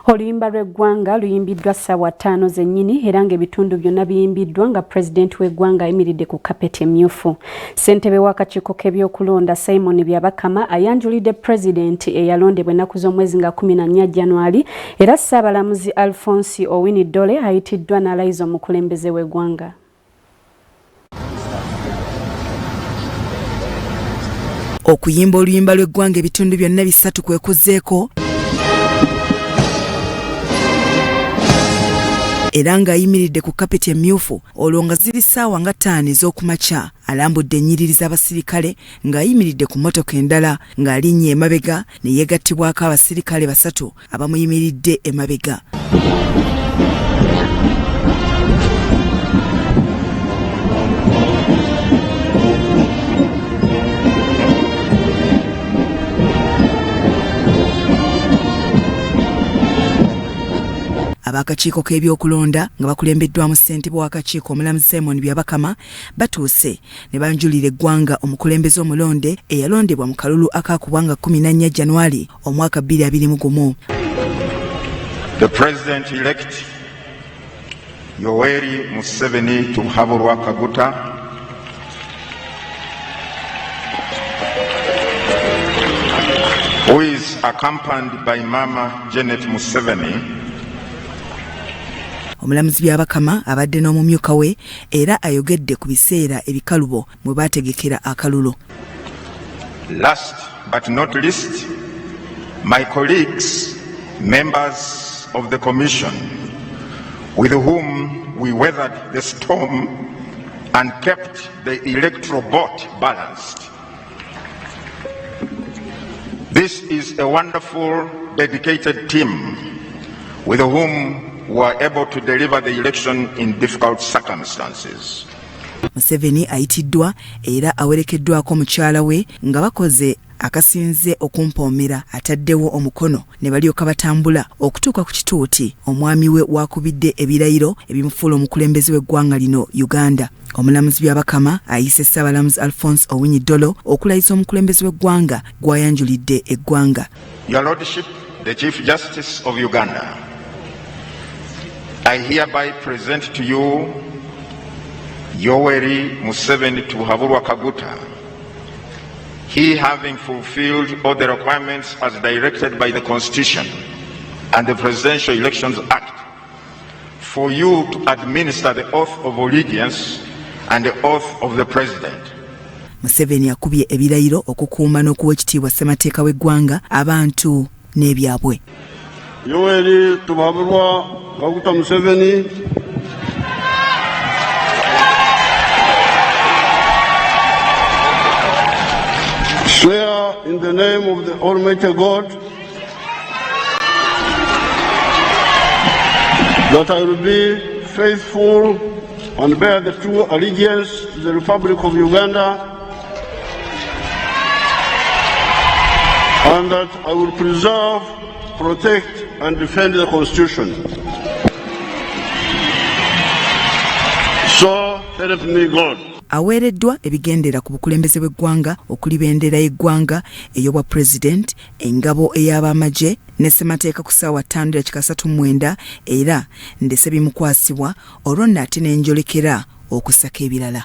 Oluyimba lw'eggwanga luyimbiddwa ssaawa 5 zennyini era ng'ebitundu byonna biyimbiddwa nga pulezidenti w'eggwanga ayimiridde ku kapeti emmyufu. Ssentebe w'akakiiko k'ebyokulonda Simon Byabakama ayanjulidde pulezidenti eyalondebwa ennaku z'omwezi nga 14 January era Ssaabalamuzi Alphonse Owiny Dolly ayitiddwa n'alayiza omukulembeze w'eggwanga. Okuyimba oluyimba lw'eggwanga ebitundu byonna bisatu kwekuzzeeko era ng'ayimiridde ku kapeti emmyufu olwo nga ziri ssaawa nga 5 ez'okumakya alambudde ennyiriri z'abasirikale ng'ayimiridde ku mmotoka endala ng'alinnye emabega ne yeegattibwako abasirikale 3 abamuyimiridde emabega. Abakakiiko k'ebyokulonda nga bakulembeddwamu ssentebe w'akakiiko omulamuzi Simon Byabakama batuuse ne banjulira eggwanga omukulembeze omulonde eyalondebwa mu kalulu akaakubwa nga 14 January omwaka 2021. The President-elect Yoweri Museveni Tuhaburwa Kaguta who is accompanied by Mama Janet Museveni. Omulamuzi Byabakama abadde n'omumyuka we era ayogedde ku biseera ebikalubo mwe baategekera akalulu. Last but not least, my colleagues, members of the Commission, with whom we weathered the storm and kept the electoral vote balanced. This is a wonderful, dedicated team with whom were able to deliver the election in difficult circumstances. Museveni ayitiddwa era awerekeddwako mukyala we nga bakoze akasinze okumpoomera ataddewo omukono ne balyoka batambula okutuuka ku kituuti omwami we wakubidde ebirayiro ebimufuula omukulembeze w'eggwanga lino Uganda. Omulamuzi Byabakama ayise Ssaabalamuzi Alphonse Owiny Dolly okulayisa omukulembeze w'eggwanga gw'ayanjulidde eggwanga. Your Lordship, the Chief Justice of Uganda, I hereby present to you Yoweri Museveni Tuhaburwa Kaguta, he having fulfilled all the requirements as directed by the Constitution and the Presidential Elections Act, for you to administer the oath of allegiance and the oath of the President. Museveni akubye ebirayiro okukuuma n'okuwa ekitiibwa ssemateeka w'eggwanga abantu n'ebyabwe. Yoweri Tuhaburwa Kaguta Museveni swear in the name of the Almighty God that I will be faithful and bear the true allegiance to the Republic of Uganda, and that I will preserve, protect and defend the Constitution. So help me God. Aweereddwa ebigendera ku bukulembeze bw'eggwanga okuli bendera y'eggwanga ey'obwa President, engabo ey'abamagye ne ssemateeka ku ssaawa 5:39 era ndese bimukwasibwa olwo nate n'enjolekera okusaka ebirala.